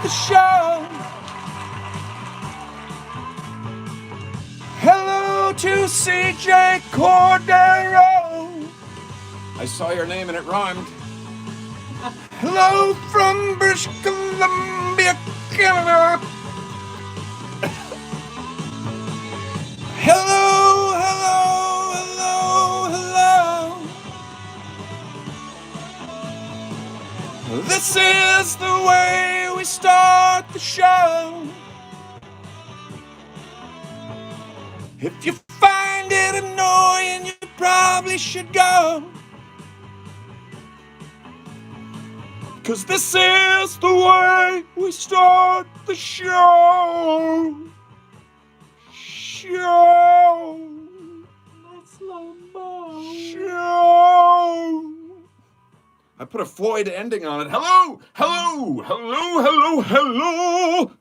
the show. Hello to CJ Cordero. I saw your name and it rhymed. Hello from British Columbia, Canada. Hello, hello, hello, hello. This is the way we start the show. If you find it annoying, you probably should go. 'Cause this is the way we start the show. Show. I put a Floyd ending on it. Hello, hello, hello, hello, hello.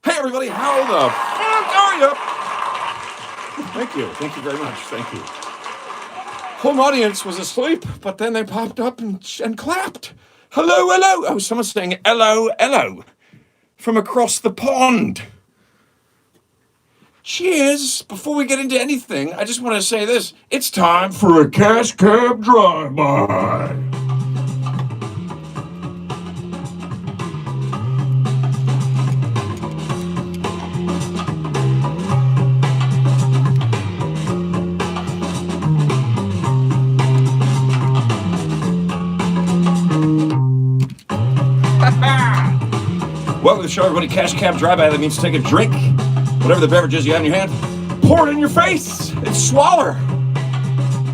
Hey everybody, how the fuck are you? Thank you very much, thank you. Home audience was asleep, but then they popped up and clapped. Hello, hello. Oh, someone's saying hello, hello from across the pond. Cheers. Before we get into anything, I just want to say this. It's time for a Cash Cab Drive-By. Welcome to the show, everybody. Cash Cab Drive-By. That means take a drink. Whatever the beverages you have in your hand, pour it in your face. It's swaller.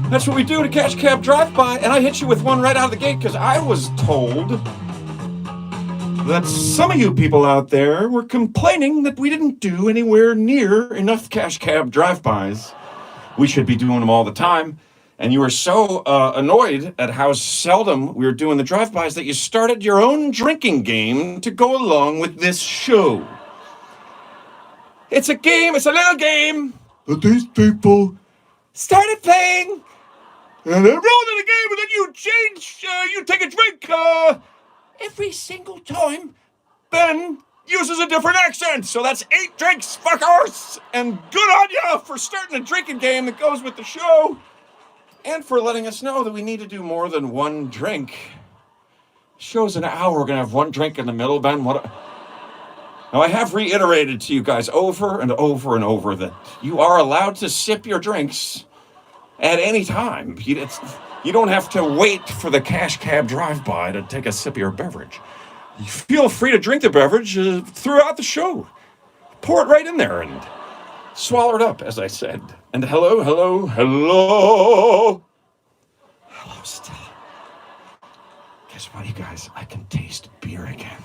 That's what we do to Cash Cab Drive-By. And I hit you with one right out of the gate because I was told that some of you people out there were complaining that we didn't do anywhere near enough Cash Cab Drive-Bys. We should be doing them all the time. And you were so annoyed at how seldom we were doing the drive-bys that you started your own drinking game to go along with this show. It's a game, it's a little game that these people started playing. And they rolled in the game and then you change, you take a drink every single time. Ben uses a different accent. So that's 8 drinks, fuckers. And good on you for starting a drinking game that goes with the show. And for letting us know that we need to do more than one drink. Show's an hour, we're gonna have one drink in the middle, Ben. Now, I have reiterated to you guys over and over and over that you are allowed to sip your drinks at any time. You don't have to wait for the Cash Cab Drive-By to take a sip of your beverage. You feel free to drink the beverage throughout the show. Pour it right in there and swallow it up, as I said. And hello, hello, hello. Hello, Stella. Guess what, you guys? I can taste beer again.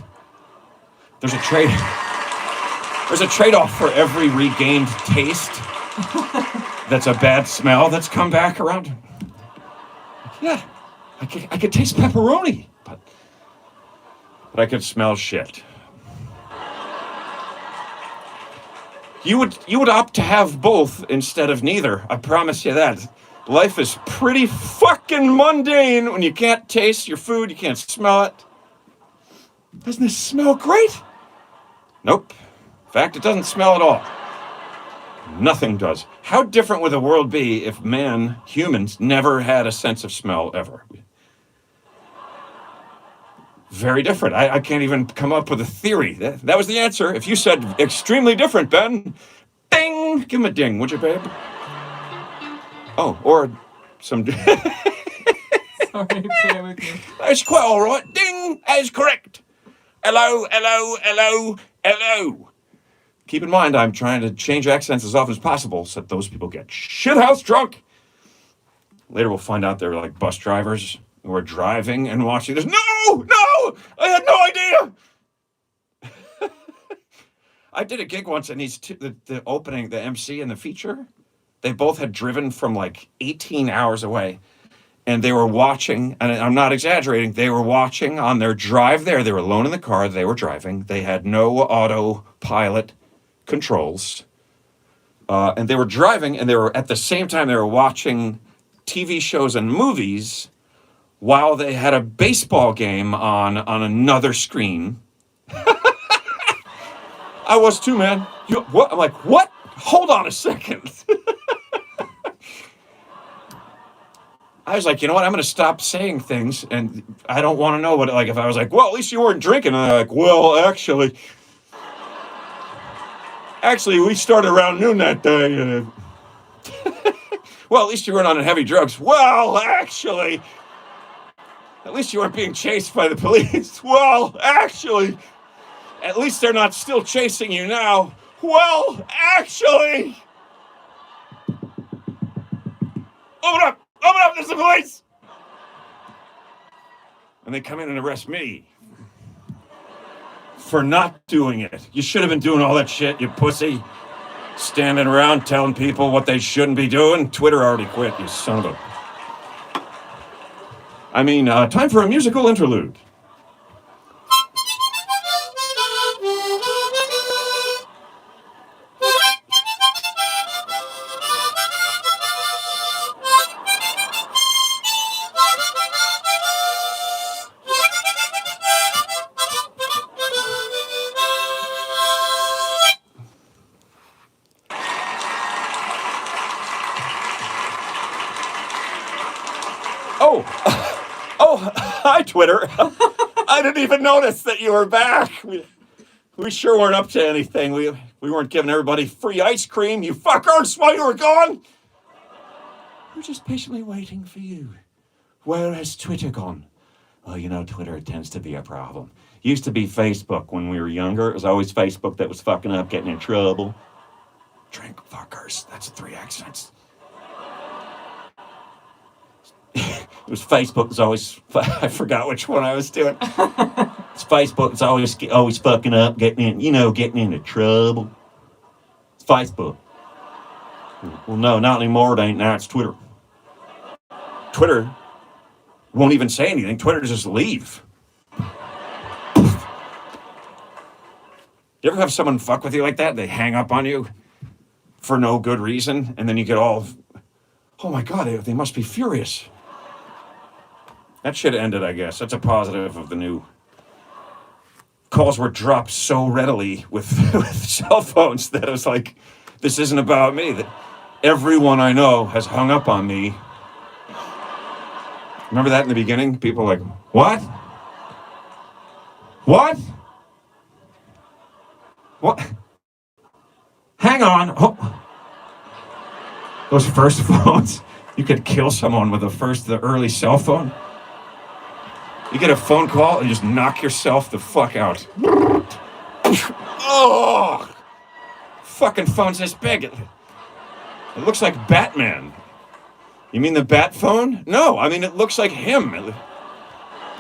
There's a trade-off for every regained taste. That's a bad smell that's come back around. Yeah, I could taste pepperoni, but I could smell shit. You would opt to have both instead of neither. I promise you that. Life is pretty fucking mundane when you can't taste your food, you can't smell it. Doesn't this smell great? Nope. In fact, it doesn't smell at all. Nothing does. How different would the world be if humans, never had a sense of smell ever? Very different. I can't even come up with a theory. That was the answer. If you said extremely different, Ben, ding! Give him a ding, would you, babe? Oh, or some... Sorry, bear with me. That's quite all right. Ding! That is correct. Hello, hello, hello, hello. Keep in mind, I'm trying to change accents as often as possible so that those people get shithouse drunk. Later we'll find out they're like bus drivers who are driving and watching this. No! I had no idea! I did a gig once and the opening, the MC and the feature, they both had driven from like 18 hours away. And they were watching, and I'm not exaggerating, they were watching on their drive there. They were alone in the car, they were driving. They had no autopilot controls. And they were driving, and they were, at the same time, they were watching TV shows and movies while they had a baseball game on another screen. I was too, man. You what? I'm like, what? Hold on a second. I was like, you know what? I'm going to stop saying things, and I don't want to know what. Like, if I was like, well, at least you weren't drinking, and I'm like, well, actually, we started around noon that day. And, well, at least you weren't on heavy drugs. Well, actually, at least you weren't being chased by the police. Well, actually, at least they're not still chasing you now. Well, actually, open up, there's the police. And they come in and arrest me for not doing it. You should have been doing all that shit, you pussy. Standing around telling people what they shouldn't be doing. Twitter already quit, you son of a... time for a musical interlude. Oh, hi, Twitter. I didn't even notice that you were back. We sure weren't up to anything. We weren't giving everybody free ice cream, you fuckers, while you were gone. We're just patiently waiting for you. Where has Twitter gone? Well, you know, Twitter tends to be a problem. Used to be Facebook when we were younger. It was always Facebook that was fucking up, getting in trouble. Drink fuckers. That's 3 accents. It was Facebook. Was always, I forgot which one I was doing. It's Facebook. It's always fucking up, getting into trouble. It's Facebook. Well, no, not anymore. It ain't. Now it's Twitter. Twitter won't even say anything. Twitter just leave. You ever have someone fuck with you like that? They hang up on you for no good reason, and then you get all, oh my God, they must be furious. That shit ended, I guess. That's a positive of the new. Calls were dropped so readily with cell phones that it was like, this isn't about me. That everyone I know has hung up on me. Remember that in the beginning? People were like, what? What? What? Hang on. Oh. Those first phones, you could kill someone with the early cell phone. You get a phone call and just knock yourself the fuck out. Oh, fucking phone's this big. It looks like Batman. You mean the Bat phone? No, I mean it looks like him.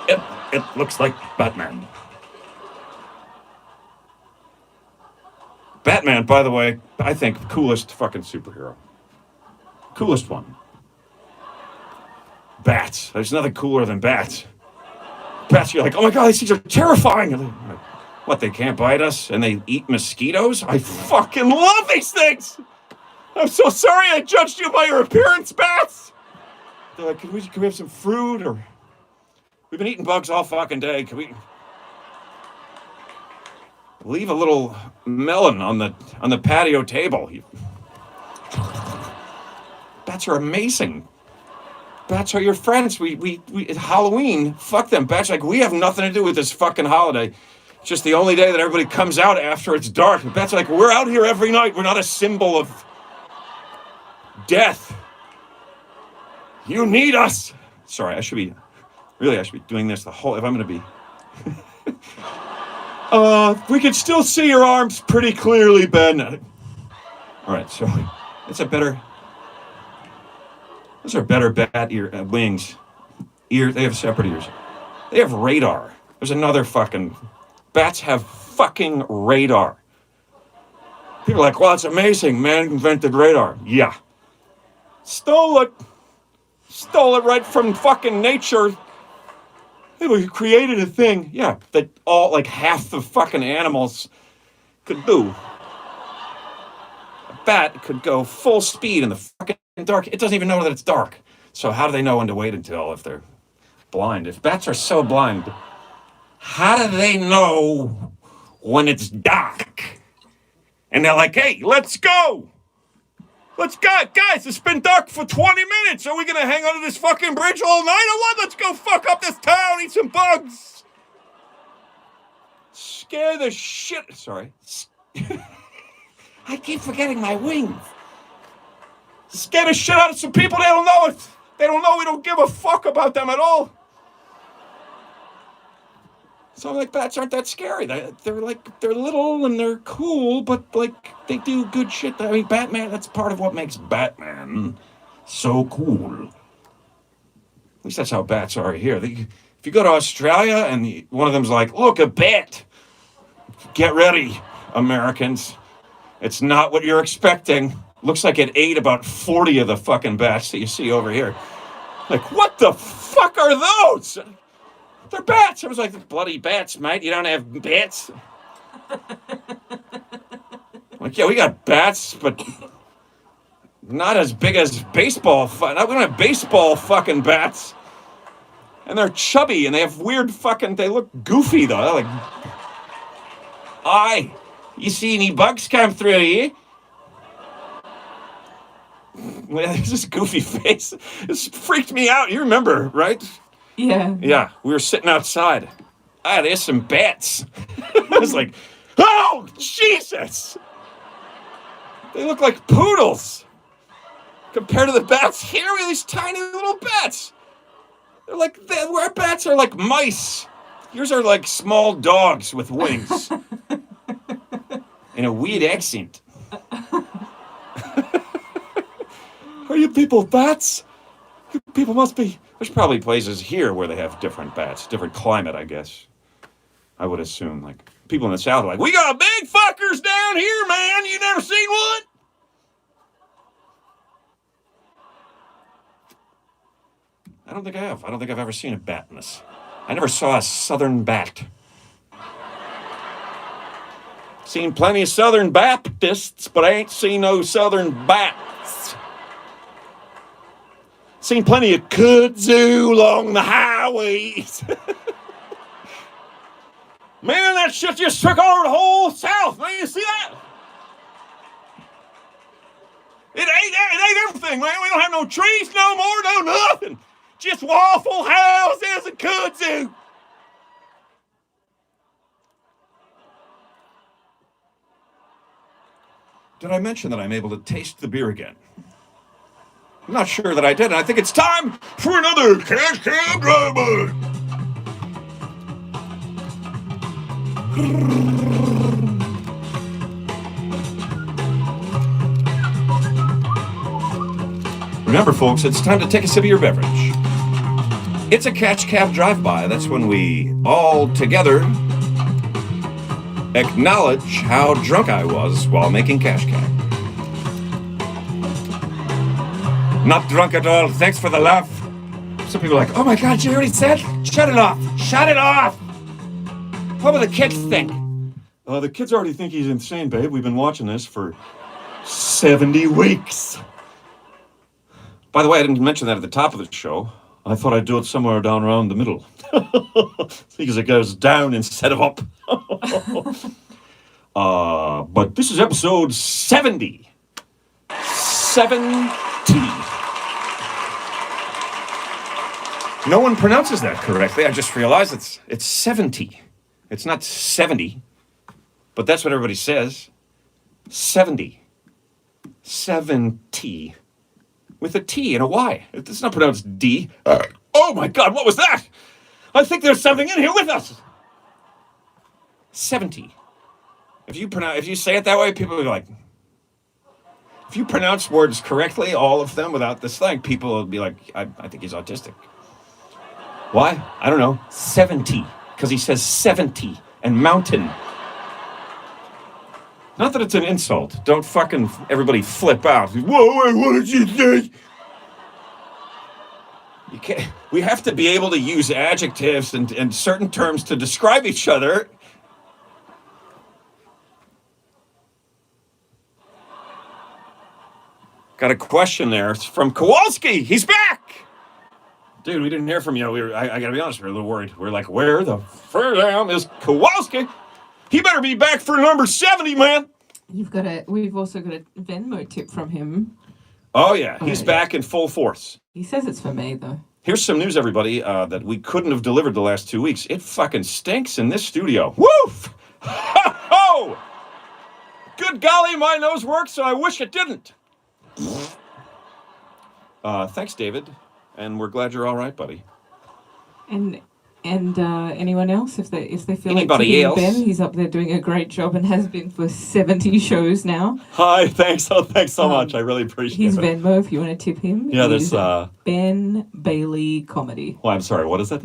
It looks like Batman. Batman, by the way, I think coolest fucking superhero. Coolest one. Bats. There's nothing cooler than bats. Bats, you're like, oh my God, these things are terrifying. What, they can't bite us and they eat mosquitoes? I fucking love these things. I'm so sorry I judged you by your appearance, bats. They're like, can we have some fruit? Or we've been eating bugs all fucking day. Can we leave a little melon on the patio table? Bats are amazing. Bats are your friends. We at Halloween, fuck them. Bats are like, we have nothing to do with this fucking holiday. It's just the only day that everybody comes out after it's dark. Bats are like, we're out here every night. We're not a symbol of death. You need us. Sorry, I should be doing this the whole, if I'm going to be. We can still see your arms pretty clearly, Ben. All right, so it's a better. Those are better bat wings. They have separate ears. They have radar. There's another fucking... Bats have fucking radar. People are like, well, it's amazing. Man invented radar. Yeah. Stole it right from fucking nature. We created a thing. Yeah, that all, like half the fucking animals could do. A bat could go full speed in the fucking dark. It doesn't even know that it's dark. So how do they know when to wait until if they're blind? If bats are so blind, how do they know when it's dark? And they're like, hey, let's go. Let's go. Guys, it's been dark for 20 minutes. Are we going to hang under this fucking bridge all night or what? Let's go fuck up this town, eat some bugs. Scare the shit. Sorry. I keep forgetting my wings. Scare the shit out of some people. They don't know it. They don't know we don't give a fuck about them at all. So like bats aren't that scary. They're little and they're cool, but like they do good shit. I mean, Batman, that's part of what makes Batman so cool. At least that's how bats are here. If you go to Australia and one of them's like, look, a bat. Get ready, Americans. It's not what you're expecting. Looks like it ate about 40 of the fucking bats that you see over here. Like, what the fuck are those? They're bats. I was like, bloody bats, mate. You don't have bats? Like, yeah, we got bats, but not as big as baseball. We don't have baseball fucking bats. And they're chubby, and they have weird fucking... They look goofy, though. They're like... Aye, you see any bugs come through here? Well, there's this goofy face. This freaked me out. You remember, right? Yeah. Yeah, we were sitting outside. Ah, there's some bats. I was like, oh, Jesus! They look like poodles. Compared to the bats here, we have these tiny little bats. They're like, our bats are like mice. Yours are like small dogs with wings. In a weird accent. Are you people bats? You people must be... There's probably places here where they have different bats, different climate, I guess. I would assume, like, people in the South are like, we got big fuckers down here, man. You never seen one? I don't think I have. I don't think I've ever seen a bat in this. I never saw a southern bat. Seen plenty of Southern Baptists, but I ain't seen no Southern bats. Seen plenty of kudzu along the highways. Man, that shit just took over the whole South. Man, you see that? It ate everything, man. We don't have no trees no more, no nothing. Just waffle houses and kudzu. Did I mention that I'm able to taste the beer again? I'm not sure that I did, and I think it's time for another Cash Cab Drive-By. Remember, folks, it's time to take a sip of your beverage. It's a Cash Cab Drive-By. That's when we all together acknowledge how drunk I was while making Cash Cab. Not drunk at all. Thanks for the laugh. Some people are like, oh my God, you already said? Shut it off. Shut it off. What will the kids think? The kids already think he's insane, babe. We've been watching this for 70 weeks. By the way, I didn't mention that at the top of the show. I thought I'd do it somewhere down around the middle. Because it goes down instead of up. But this is episode 70. 70. No one pronounces that correctly. I just realized it's 70. It's not 70. But that's what everybody says. 70. 70. With a T and a Y. It's not pronounced D. Oh my God, what was that? I think there's something in here with us. 70. If you say it that way, people are like... If you pronounce words correctly, all of them, without the slang, people will be like, I think he's autistic. Why? I don't know. 70. Because he says 70 and mountain. Not that it's an insult. Don't fucking everybody flip out. Whoa, wait, what did you say? You can't, we have to be able to use adjectives and certain terms to describe each other. Got a question there. It's from Kowalski. He's back. Dude, we didn't hear from you. I gotta be honest, we're a little worried. We're like, where the damn is Kowalski? He better be back for number 70, man. We've also got a Venmo tip from him. Oh, yeah. He's back in full force. He says it's for me, though. Here's some news, everybody, that we couldn't have delivered the last 2 weeks. It fucking stinks in this studio. Woof! Ho! Good golly, my nose works, so I wish it didn't. Thanks, David. And we're glad you're all right, buddy. And anyone else, if they feel Anybody like tipping else? Ben, he's up there doing a great job and has been for 70 shows now. Hi, thanks. Oh, thanks so much. I really appreciate His it. Venmo, if you want to tip him. Yeah, there's Ben Bailey Comedy. Well, I'm sorry. What is it?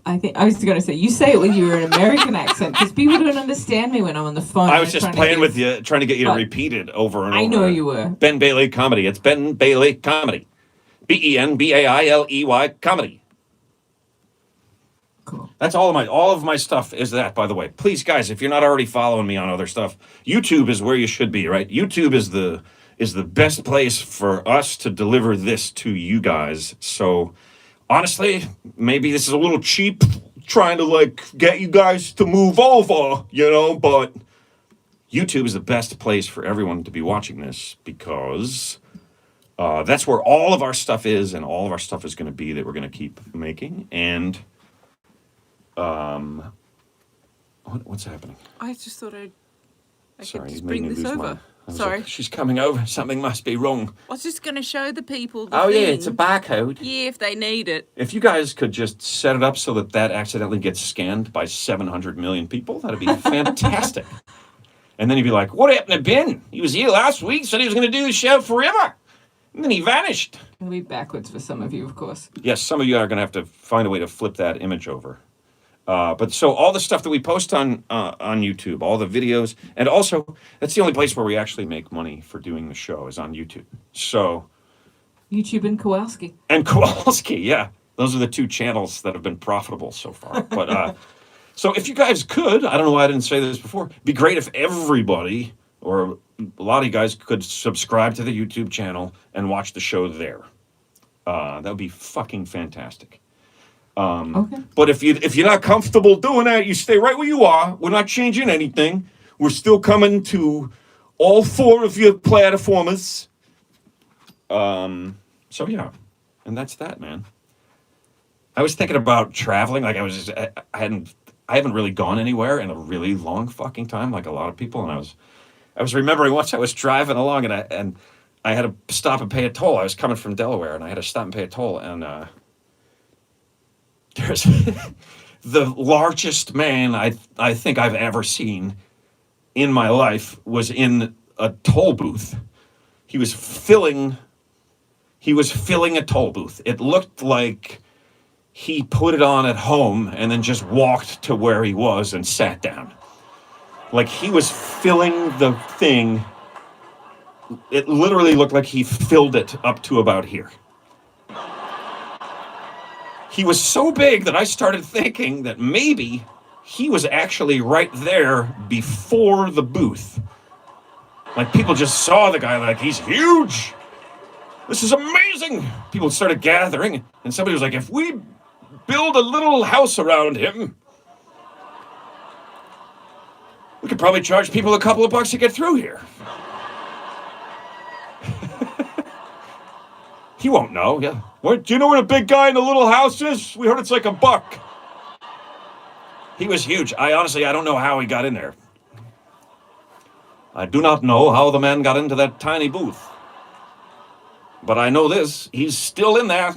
I was going to say, you say it with your American accent because people don't understand me when I'm on the phone. I was just playing with you, trying to get you to repeat it over and over. I know you were. Ben Bailey Comedy. It's Ben Bailey Comedy. BenBailey Comedy. Cool. That's all of my stuff is that, by the way. Please, guys, if you're not already following me on other stuff, YouTube is where you should be, right? YouTube is the best place for us to deliver this to you guys. So honestly, maybe this is a little cheap trying to like get you guys to move over, but YouTube is the best place for everyone to be watching this because that's where all of our stuff is, and all of our stuff is going to be that we're going to keep making. And what's happening? I just thought I Sorry, could he's just made bring me this lose over. Sorry. She's coming over. Something must be wrong. I was just going to show the people Oh, yeah, it's a barcode. Yeah, if they need it. If you guys could just set it up so that accidentally gets scanned by 700 million people, that'd be fantastic. And then you'd be like, what happened to Ben? He was here last week, said he was going to do the show forever. And then he vanished. It'll be backwards for some of you, of course. Yes, some of you are going to have to find a way to flip that image over. But so all the stuff that we post on YouTube, all the videos, and also that's the only place where we actually make money for doing the show is on YouTube. So YouTube and Kowalski. And Kowalski, yeah. Those are the two channels that have been profitable so far. But so if you guys could, I don't know why I didn't say this before, it'd be great if everybody or a lot of you guys could subscribe to the YouTube channel and watch the show there. That would be fucking fantastic. Okay. But if you're not comfortable doing that, you stay right where you are. We're not changing anything. We're still coming to all 4 of your platforms. So yeah, and that's that, man. I was thinking about traveling. Like I haven't really gone anywhere in a really long fucking time, like a lot of people. And I was remembering once I was driving along and I had to stop and pay a toll. I was coming from Delaware and I had to stop and pay a toll. And there's the largest man I think I've ever seen in my life was in a toll booth. He was filling a toll booth. It looked like he put it on at home and then just walked to where he was and sat down. Like he was filling the thing. It literally looked like he filled it up to about here. He was so big that I started thinking that maybe he was actually right there before the booth. Like people just saw the guy like, he's huge. This is amazing. People started gathering and somebody was like, if we build a little house around him, we could probably charge people a couple of bucks to get through here. He won't know, yeah. What, do you know where the big guy in the little house is? We heard it's like $1. He was huge. I don't know how he got in there. I do not know how the man got into that tiny booth. But I know this, he's still in there.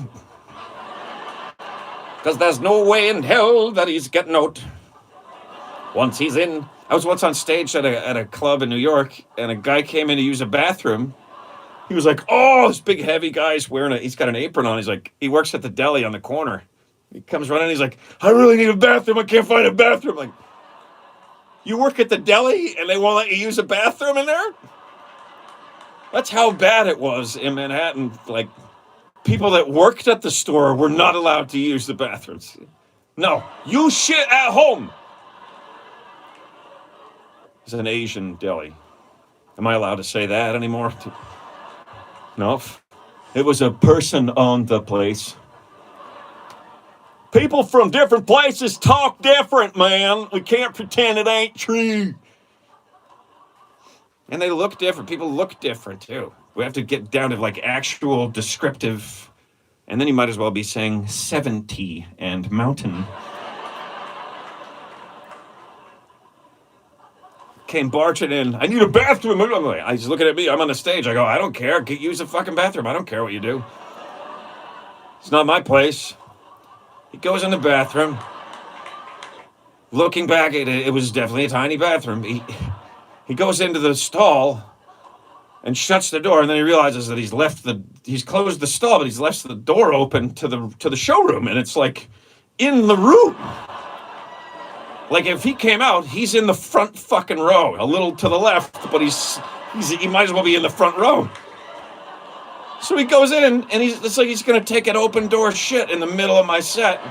Because there's no way in hell that he's getting out. Once he's in. I was once on stage at a club in New York, and a guy came in to use a bathroom. He was like, oh, this big heavy guy's he's got an apron on. He's like, he works at the deli on the corner. He comes running, he's like, I really need a bathroom. I can't find a bathroom. Like, you work at the deli and they won't let you use a bathroom in there? That's how bad it was in Manhattan. Like, people that worked at the store were not allowed to use the bathrooms. No, you shit at home. It's an Asian deli. Am I allowed to say that anymore? No. It was a person owned the place. People from different places talk different, man. We can't pretend it ain't true. And they look different. People look different too. We have to get down to like actual descriptive. And then you might as well be saying 70 and mountain. Came barging in. I need a bathroom. I'm like, he's looking at me. I'm on the stage. I go, I don't care. Use the fucking bathroom. I don't care what you do. It's not my place. He goes in the bathroom. Looking back, it was definitely a tiny bathroom. He goes into the stall and shuts the door, and then he realizes that he's closed the stall, but he's left the door open to the showroom, and it's like in the room. Like if he came out, he's in the front fucking row, a little to the left, but he might as well be in the front row. So he goes in and it's like he's gonna take an open door shit in the middle of my set.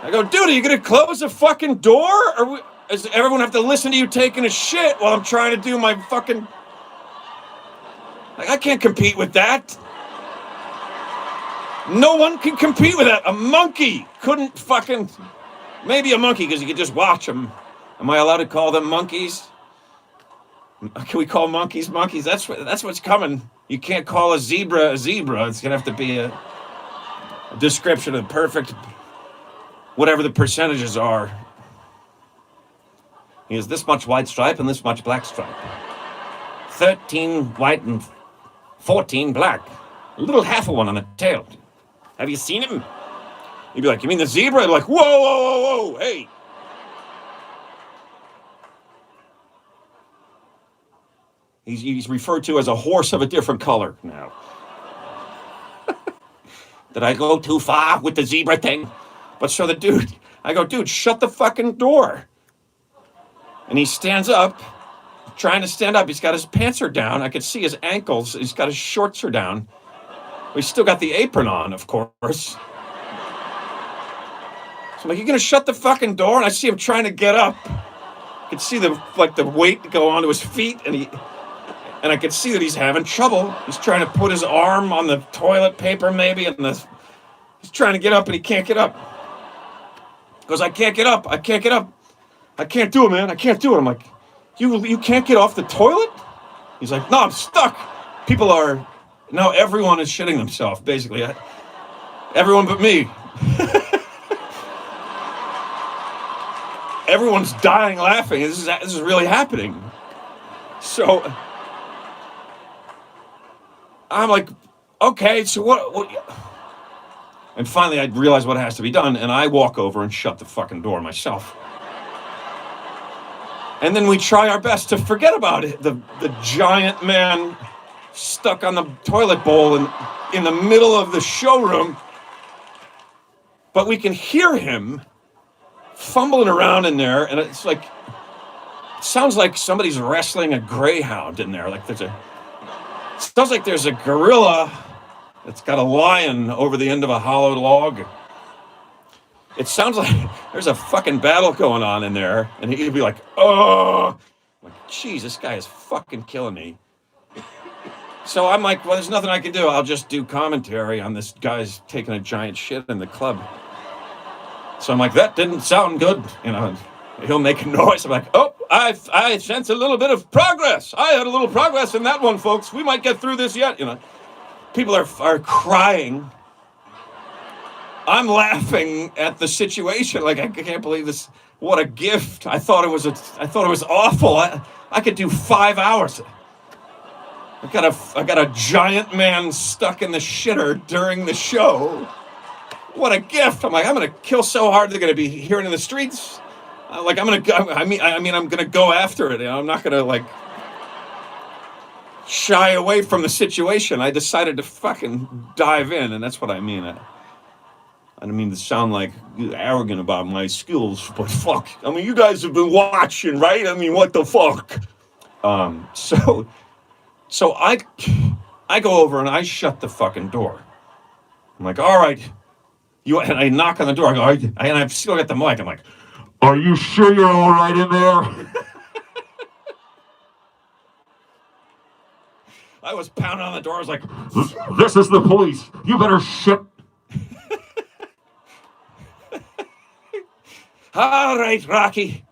I go, dude, are you gonna close the fucking door? Or does everyone have to listen to you taking a shit while I'm trying to do my fucking... Like, I can't compete with that. No one can compete with that. A monkey couldn't fucking... Maybe a monkey, because you could just watch them. Am I allowed to call them monkeys? Can we call monkeys monkeys? That's what's coming. You can't call a zebra a zebra. It's going to have to be a description of perfect, whatever the percentages are. He has this much white stripe and this much black stripe. 13 white and 14 black. A little half of one on the tail. Have you seen him? You'd be like, you mean the zebra? I'd be like, whoa, whoa, whoa, whoa, hey. He's referred to as a horse of a different color now. Did I go too far with the zebra thing? But so I go, dude, shut the fucking door. And he stands up, trying to stand up. He's got his pants are down. I could see his ankles. He's got his shorts are down. But he's still got the apron on, of course. So I'm like, you gonna shut the fucking door? And I see him trying to get up. I could see the weight go onto his feet, and I could see that he's having trouble. He's trying to put his arm on the toilet paper, maybe, and he's trying to get up, and he can't get up. He goes, I can't get up. I can't get up. I can't do it, man. I can't do it. I'm like, you can't get off the toilet? He's like, no, I'm stuck. Now everyone is shitting themselves, basically. Everyone but me. Everyone's dying laughing. This is really happening. So I'm like, okay, so what? And finally I realize what has to be done, and I walk over and shut the fucking door myself. And then we try our best to forget about it. The giant man stuck on the toilet bowl in the middle of the showroom. But we can hear him fumbling around in there, and it sounds like somebody's wrestling a greyhound in there. Like it sounds like there's a gorilla that's got a lion over the end of a hollowed log. It sounds like there's a fucking battle going on in there, and he'd be like, oh, I'm like, geez, this guy is fucking killing me. So I'm like, well, there's nothing I can do. I'll just do commentary on this guy's taking a giant shit in the club. So I'm like, that didn't sound good. He'll make a noise. I'm like, oh, I sense a little bit of progress. I had a little progress in that one, folks. We might get through this yet. People are crying. I'm laughing at the situation. Like, I can't believe this. What a gift. I thought it was awful. I could do 5 hours. I got a giant man stuck in the shitter during the show. What a gift. I'm gonna kill so hard they're gonna be hearing in the streets. I'm gonna go after it. I'm not gonna shy away from the situation. I decided to fucking dive in, and that's what I mean. I don't mean to sound like arrogant about my skills, but fuck. You guys have been watching, right? What the fuck? So I go over and I shut the fucking door. I'm like, all right. And I knock on the door. I go, and I've still got the mic. I'm like, are you sure you're all right in there? I was pounding on the door. I was like, this is the police. You better shut. All right, Rocky.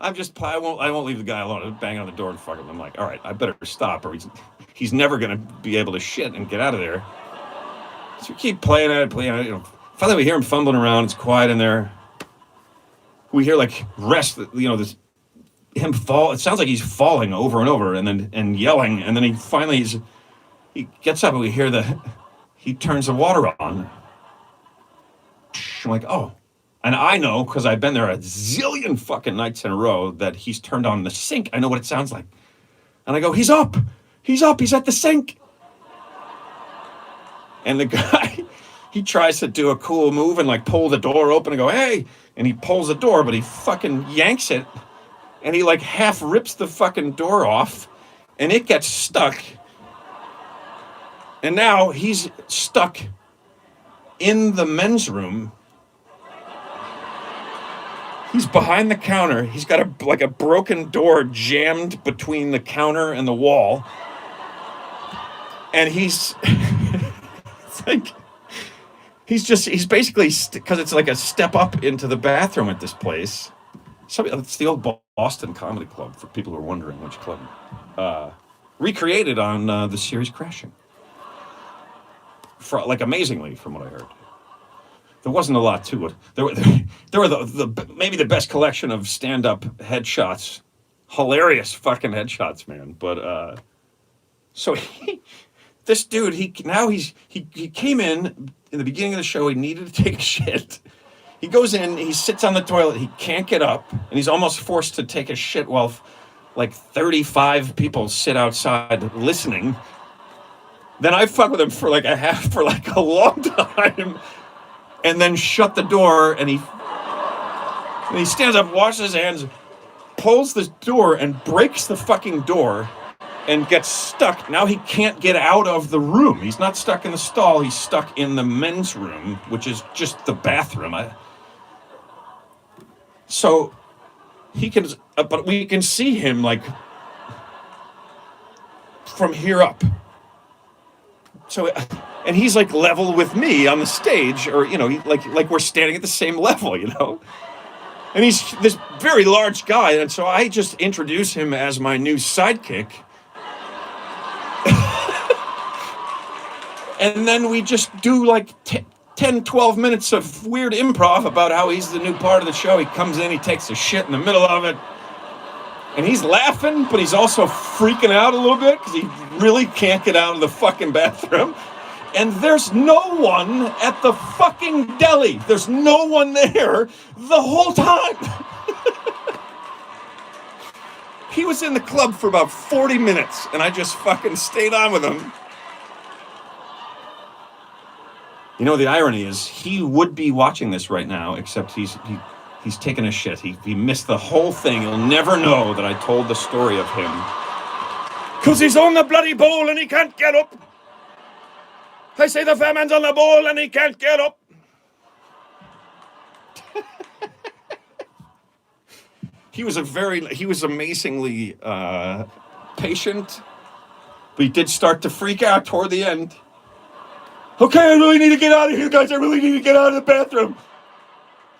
I won't leave the guy alone. I'm banging on the door and fucking. I'm like, all right, I better stop, or he's never gonna be able to shit and get out of there. So we keep playing at it. You know, finally we hear him fumbling around. It's quiet in there. We hear like this him fall. It sounds like he's falling over and over, and yelling, and then he gets up, and we hear he turns the water on. I'm like, oh. And I know, because I've been there a zillion fucking nights in a row, that he's turned on the sink. I know what it sounds like. And I go, he's up. He's at the sink. And the guy, he tries to do a cool move and like pull the door open and go, hey. And he pulls the door, but he fucking yanks it. And he like half rips the fucking door off. And it gets stuck. And now he's stuck in the men's room. He's behind the counter. He's got a broken door jammed between the counter and the wall. And he's basically, because it's like a step up into the bathroom at this place. It's the old Boston Comedy Club, for people who are wondering which club. Recreated on the series Crashing. Amazingly, from what I heard. There wasn't a lot to it. There were maybe the best collection of stand-up headshots. Hilarious fucking headshots, man. But so this dude, he came in the beginning of the show. He needed to take a shit. He goes in, he sits on the toilet. He can't get up, and he's almost forced to take a shit while like 35 people sit outside listening. Then I fuck with him for like a long time. And then shut the door, and he stands up, washes his hands, pulls the door, and breaks the fucking door, and gets stuck. Now he can't get out of the room. He's not stuck in the stall. He's stuck in the men's room, which is just the bathroom. So he can, but we can see him like from here up. So, and he's like level with me on the stage, or like we're standing at the same level, And he's this very large guy, and so I just introduce him as my new sidekick. And then we just do like 10, 12 minutes of weird improv about how he's the new part of the show. He comes in, he takes a shit in the middle of it. And he's laughing, but he's also freaking out a little bit because he really can't get out of the fucking bathroom. And there's no one at the fucking deli. There's no one there the whole time. He was in the club for about 40 minutes, and I just fucking stayed on with him. You know, the irony is he would be watching this right now, except he's taking a shit. He missed the whole thing. He'll never know that I told the story of him. Because he's on the bloody bowl and he can't get up. I say the fat man's on the bowl and he can't get up. He was amazingly patient. But he did start to freak out toward the end. Okay, I really need to get out of here, guys. I really need to get out of the bathroom.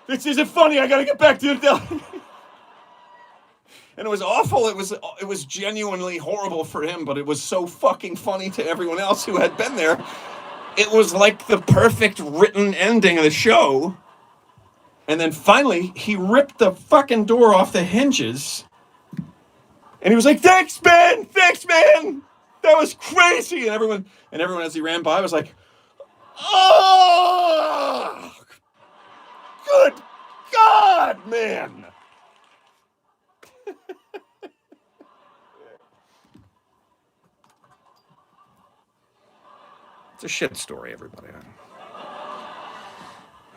This isn't funny. I gotta get back to the deli. And it was awful. It was genuinely horrible for him, but it was so fucking funny to everyone else who had been there. It was like the perfect written ending of the show. And then finally, he ripped the fucking door off the hinges. And he was like, thanks, man. That was crazy. And everyone as he ran by was like, oh, good God, man. It's a shit story, everybody.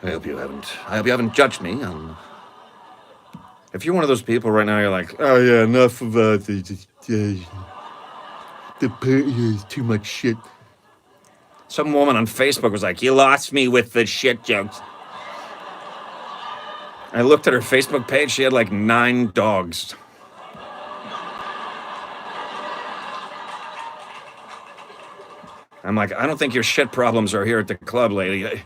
I hope you haven't judged me. If you're one of those people right now, you're like, oh yeah, enough about the too much shit. Some woman on Facebook was like, you lost me with the shit jokes. I looked at her Facebook page. She had like 9 dogs. I'm like, I don't think your shit problems are here at the club, lady.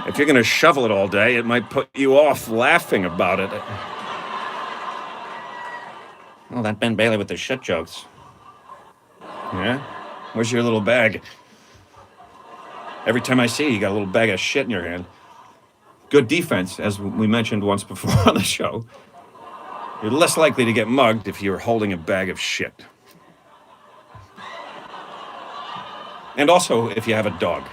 If you're going to shovel it all day, it might put you off laughing about it. Oh, that Ben Bailey with the shit jokes. Yeah? Where's your little bag? Every time I see you, you got a little bag of shit in your hand. Good defense, as we mentioned once before on the show. You're less likely to get mugged if you're holding a bag of shit. And also, if you have a dog.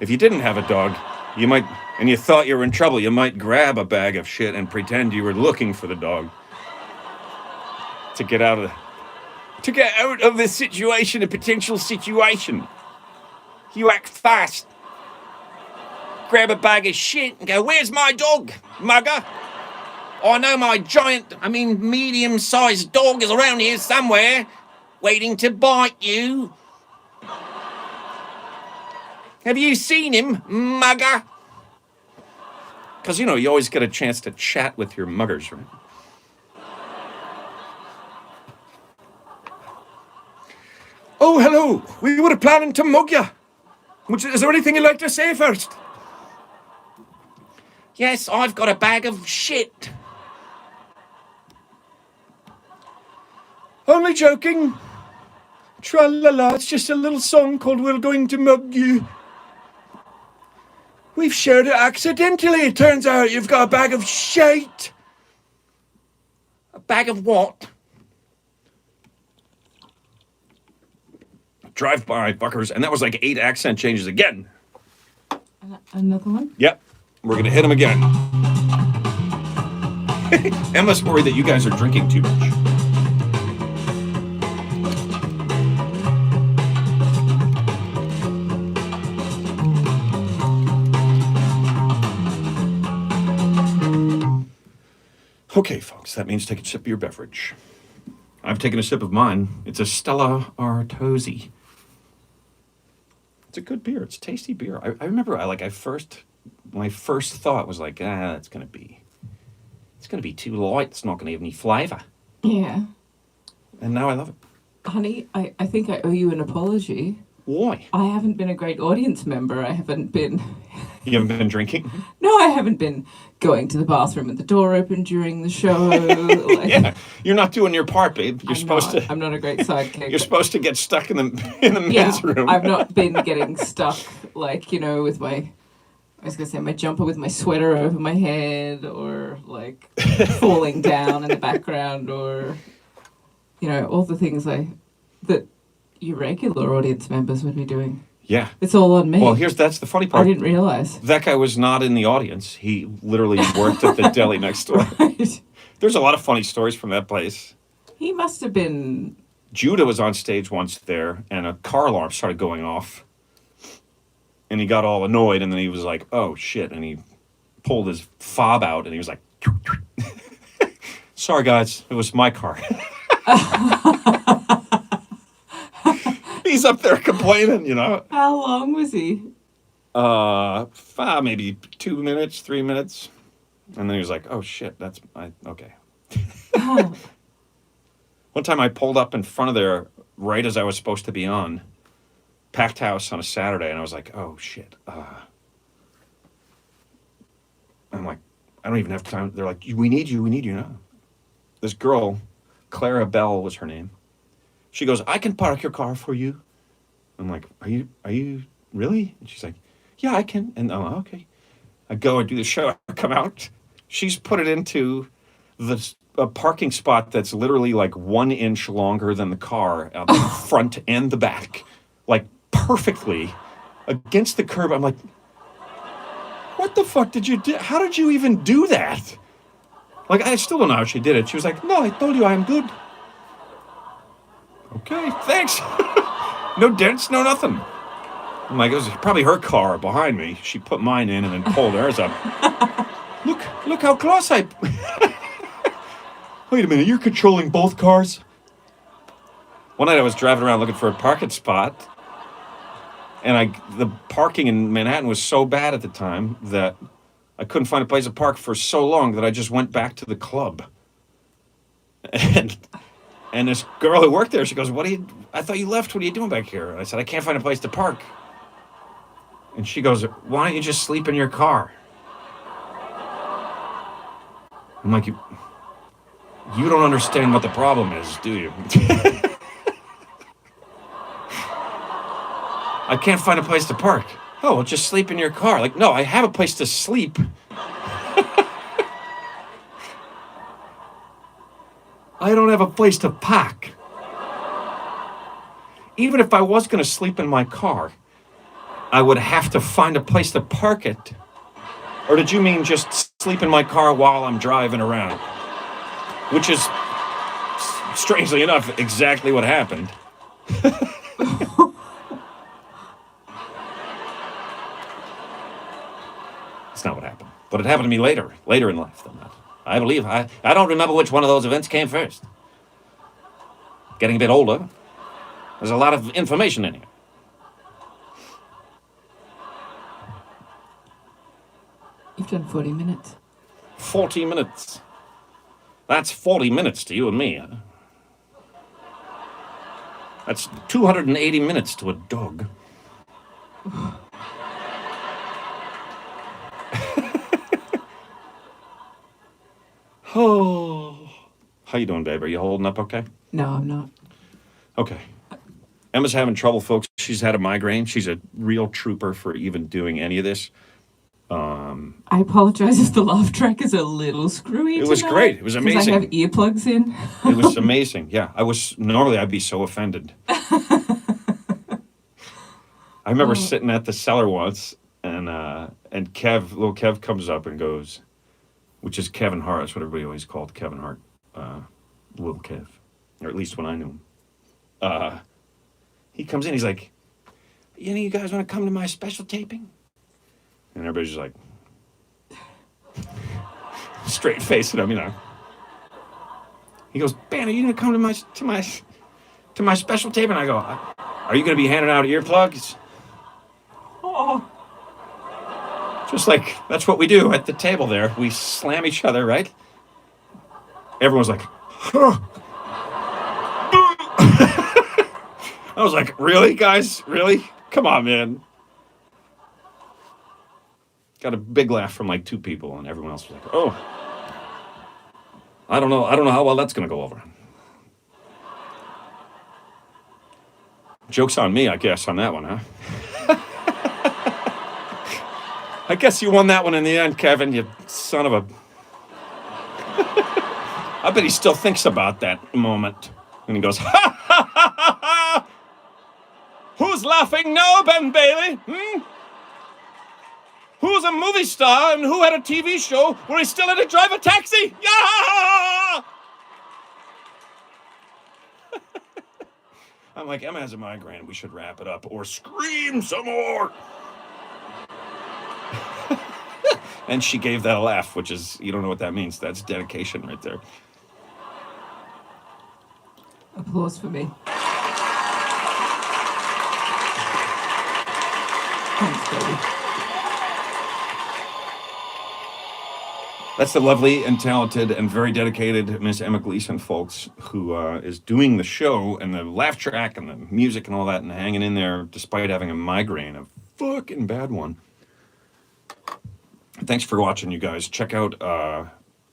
If you didn't have a dog, you might, and you thought you were in trouble, you might grab a bag of shit and pretend you were looking for the dog to get out of this situation, a potential situation. You act fast. Grab a bag of shit and go, "Where's my dog, mugger? I know my medium-sized dog is around here somewhere, waiting to bite you. Have you seen him, mugger?" Because, you always get a chance to chat with your muggers, right? "Oh, hello. We were planning to mug you. Is there anything you'd like to say first?" "Yes, I've got a bag of shit." "Only joking. Tra-la-la, it's just a little song called We're Going to Mug You. We've shared it accidentally. It turns out you've got a bag of shite." "A bag of what?" Drive by, fuckers. And that was like 8 accent changes again. Another one? Yep. We're going to hit him again. Emma's worried that you guys are drinking too much. Okay, folks, that means take a sip of your beverage. I've taken a sip of mine. It's a Stella Artosi. It's a good beer. It's tasty beer. I remember my first thought was like, it's gonna be too light. It's not gonna have any flavour. Yeah. And now I love it. Honey, I think I owe you an apology. Why? I haven't been a great audience member. You haven't been drinking? No, I haven't been going to the bathroom with the door open during the show. Yeah, you're not doing your part, babe. I'm not a great sidekick. You're supposed to get stuck in the men's room. I've not been getting stuck, with my jumper with my sweater over my head, or falling down in the background, or all the things that your regular audience members would be doing. Yeah. It's all on me. Well, that's the funny part. I didn't realize. That guy was not in the audience. He literally worked at the deli next door. Right. There's a lot of funny stories from that place. He must have been... Judah was on stage once there, and a car alarm started going off. And he got all annoyed, and then he was like, "Oh, shit." And he pulled his fob out, and he was like, "Sorry, guys. It was my car." He's up there complaining, How long was he? Maybe 2 minutes, 3 minutes. And then he was like, "Oh, shit, okay." Oh. One time I pulled up in front of there right as I was supposed to be on. Packed house on a Saturday, and I was like, "Oh, shit." I'm like, I don't even have time. They're like, we need you now. This girl, Clara Bell was her name. She goes, "I can park your car for you." I'm like, Are you really? And she's like, "Yeah, I can." And I'm like, "Okay." I go and do the show. I come out. She's put it into a parking spot that's literally 1 inch longer than the car, the front and the back, perfectly against the curb. I'm like, "What the fuck did you do? How did you even do that?" I still don't know how she did it. She was like, "No, I told you I'm good." Okay, thanks. No dents, no nothing. I'm like, it was probably her car behind me. She put mine in and then pulled hers up. Look how close I... Wait a minute, you're controlling both cars? One night I was driving around looking for a parking spot, and the parking in Manhattan was so bad at the time that I couldn't find a place to park for so long that I just went back to the club. And this girl who worked there, she goes, "I thought you left. What are you doing back here?" And I said, "I can't find a place to park." And she goes, "Why don't you just sleep in your car?" I'm like, You don't understand what the problem is, do you? I can't find a place to park. Oh, well, just sleep in your car. Like, no, I have a place to sleep. I don't have a place to park. Even if I was going to sleep in my car, I would have to find a place to park it. Or did you mean just sleep in my car while I'm driving around? Which is, strangely enough, exactly what happened. It's not what happened. But it happened to me later in life than that. I believe. I don't remember which one of those events came first. Getting a bit older. There's a lot of information in here. You've done 40 minutes. 40 minutes. That's 40 minutes to you and me. Huh? That's 280 minutes to a dog. Oh. How you doing, babe? Are you holding up okay? No, I'm not. Okay. Emma's having trouble, folks. She's had a migraine. She's a real trooper for even doing any of this. I apologize if the laugh track is a little screwy. It was tonight, great. It was 'cause amazing. I have earplugs in. It was amazing. Yeah, normally I'd be so offended. I remember sitting at the cellar once, and little Kev comes up and goes, which is Kevin Hart. That's what everybody always called Kevin Hart, little Kev, or at least when I knew him. He comes in. He's like, "Any of you guys want to come to my special taping?" And everybody's just like, straight facing him, you know. He goes, "Ben, are you gonna come to my special tape?" And I go, "Are you gonna be handing out earplugs?" Oh. Just like that's what we do at the table there. We slam each other, right? Everyone's like, huh. I was like, "Really, guys? Really? Come on, man." Got a big laugh from like 2 people, and everyone else was like, "Oh, I don't know how well that's gonna go over." Joke's on me, I guess, on that one, huh? I guess you won that one in the end, Kevin, you son of a... I bet he still thinks about that moment. And he goes, "Ha ha ha ha ha! Who's laughing now, Ben Bailey? Who's a movie star and who had a TV show where he still had to drive a taxi? Yeah!" I'm like, Emma has a migraine. We should wrap it up or scream some more. And she gave that a laugh, which is, you don't know what that means. That's dedication right there. Applause for me. Thanks, baby. That's the lovely and talented and very dedicated Miss Emma Gleason, folks, who is doing the show and the laugh track and the music and all that and hanging in there despite having a migraine, a fucking bad one. Thanks for watching, you guys. Check out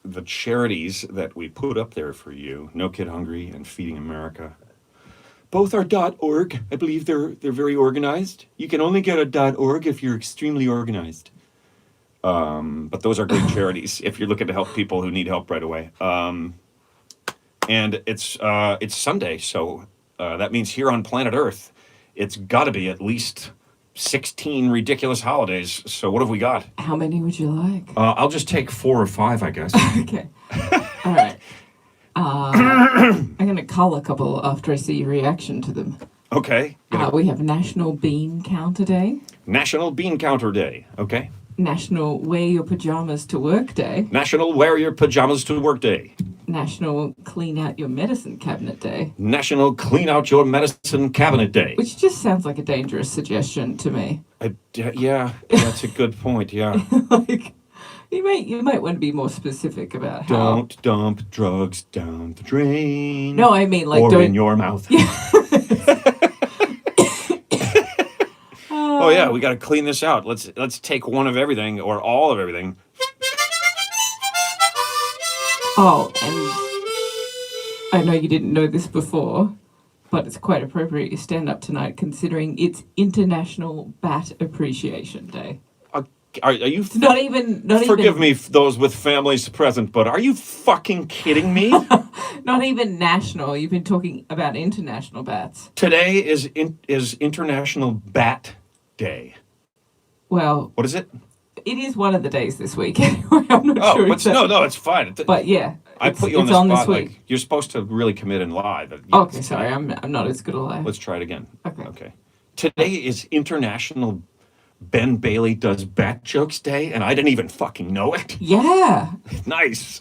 the charities that we put up there for you. No Kid Hungry and Feeding America. Both are .org. I believe they're very organized. You can only get a .org if you're extremely organized. But those are great charities if you're looking to help people who need help right away. And it's Sunday, so that means here on planet Earth, it's got to be at least 16 ridiculous holidays. So what have we got? How many would you like? I'll just take 4 or 5, I guess. Okay. All right. I'm going to cull a couple after I see your reaction to them. Okay. We have National Bean Counter Day. National Bean Counter Day. Okay. National Wear Your Pajamas to Work Day. National Wear Your Pajamas to Work Day. National Clean Out Your Medicine Cabinet Day. National Clean Out Your Medicine Cabinet Day. Which just sounds like a dangerous suggestion to me. Yeah, that's a good point, yeah. Like, you might want to be more specific about how... Don't dump drugs down the drain. No, I mean, like, or don't... in your mouth. Oh yeah, we got to clean this out. Let's take one of everything or all of everything. Oh, and I know you didn't know this before, but it's quite appropriate you stand up tonight considering it's International Bat Appreciation Day. Are you... Not even... Forgive me, those with families present, but are you fucking kidding me? Not even national. You've been talking about international bats. Today is International Bat Day. Well... What is it? It is one of the days this week. Anyway, I'm not sure. No, it's fine. But yeah, I put you on the spot. Like, you're supposed to really commit and lie. Okay, sorry, I'm not as good a liar. Let's try it again. Okay. Today is International Ben Bailey Does Bat Jokes Day, and I didn't even fucking know it. Yeah. Nice.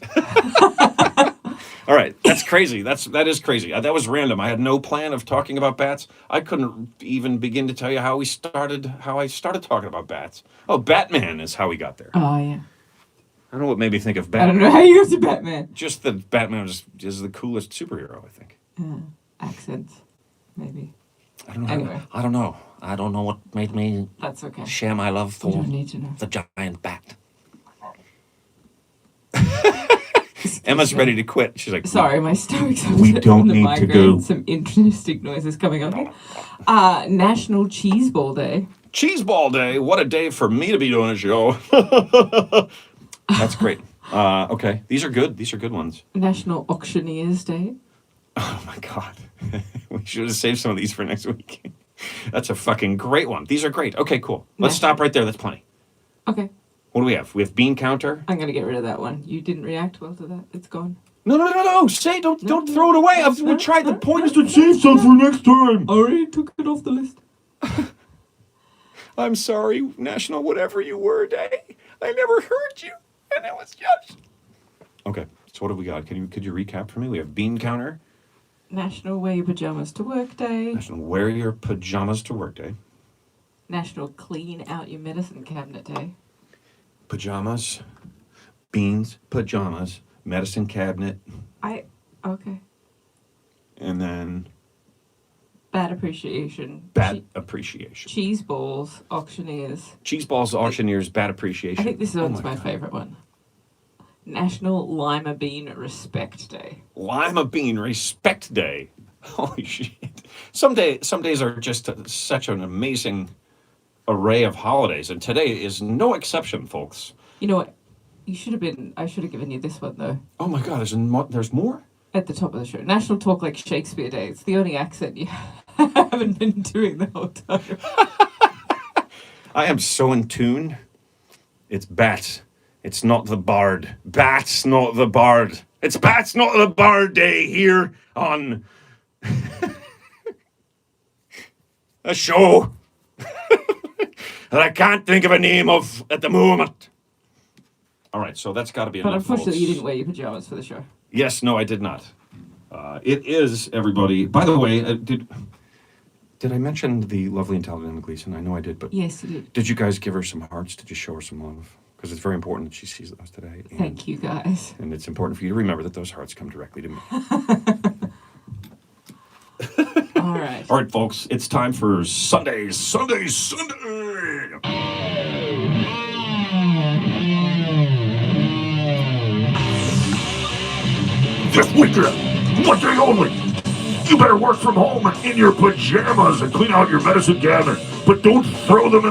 All right, that's crazy. That is crazy. That was random. I had no plan of talking about bats. I couldn't even begin to tell you how I started talking about bats. Oh, Batman is how we got there. Oh yeah. I don't know what made me think of Batman. I don't know how you got to Batman. Just that Batman is the coolest superhero, I think. Accents, maybe. I don't know. Anyway. I don't know. I don't know what made me That's okay. share my love for You don't need to know. the giant bat. Emma's ready to quit. She's like, Sorry, my stomach's upset. We don't from the need to migraine. go. Some interesting noises coming up here. National Cheese Ball Day. Cheese Ball Day. What a day for me to be doing a show. That's great. Okay, these are good. These are good ones. National Auctioneers Day. Oh my God. We should have saved some of these for next week. That's a fucking great one. These are great. Okay, cool. Let's stop right there. That's plenty. Okay. What do we have? We have bean counter. I'm gonna get rid of that one. You didn't react well to that. It's gone. No. Say, don't throw it away. We tried. The point is to Save some for next time. I already took it off the list. I'm sorry, National Whatever You Were Day. I never heard you, and it was just... Okay, so what have we got? Could you recap for me? We have bean counter. National Wear Your Pajamas to Work Day. National Wear Your Pajamas to Work Day. National Clean Out Your Medicine Cabinet Day. Pajamas, beans, pajamas, medicine cabinet, Okay. and then Bat Appreciation. bat appreciation. Cheese Balls, Auctioneers. Cheese balls, auctioneers, bat appreciation. I think this one's my God. favourite one. National Lima Bean Respect Day. Lima Bean Respect Day. Holy shit. Some days are just such an amazing array of holidays, and today is no exception, folks. You know what? I should have given you this one, though. Oh my God, there's more? At the top of the show. National Talk Like Shakespeare Day. It's the only accent you haven't been doing the whole time. I am so in tune. It's bats. It's not the bard. Bats, not the bard. It's bats, not the bard day here on a show that I can't think of a name of at the moment. All right, so that's got to be enough. But unfortunately, folks. you didn't wear your pajamas for the show. Yes, no, I did not. It is, everybody. By the way, did I mention the lovely and talented Emma Gleason? I know I did, but Yes, you did. did you guys give her some hearts? Did you show her some love? Because it's very important that she sees those today. And, Thank you, guys. And it's important for you to remember that those hearts come directly to me. All right. All right, folks, it's time for Sunday. This weekend, one day only. You better work from home and in your pajamas and clean out your medicine cabinet, but don't throw them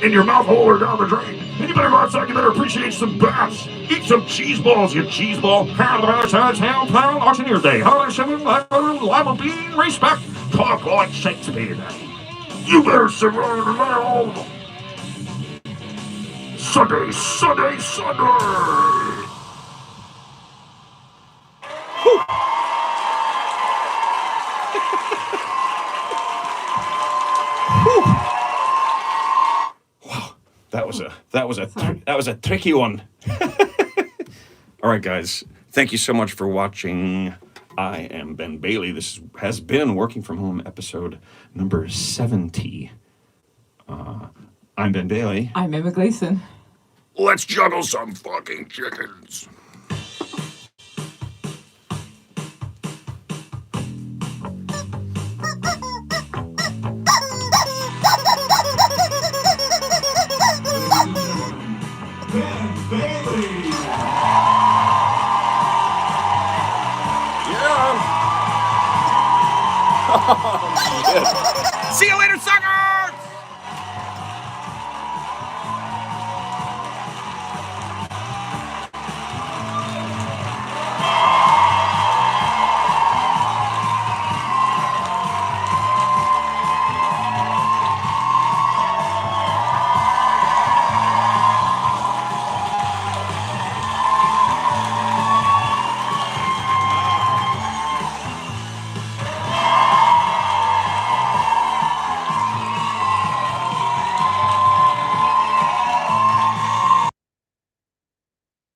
in your mouth hole or down the drain. And you better go outside. You better appreciate some bats. Eat some cheese balls, you cheese ball. Auctioneer Day. Lima Bean Respect. Talk like Shakespeare Day. You better survive and home. Sunday. That was a tricky one. All right, guys. Thank you so much for watching. I am Ben Bailey. This has been Working From Home episode number 70. I'm Ben Bailey. I'm Emma Gleason. Let's juggle some fucking chickens. Yeah. See you later, Sergeant.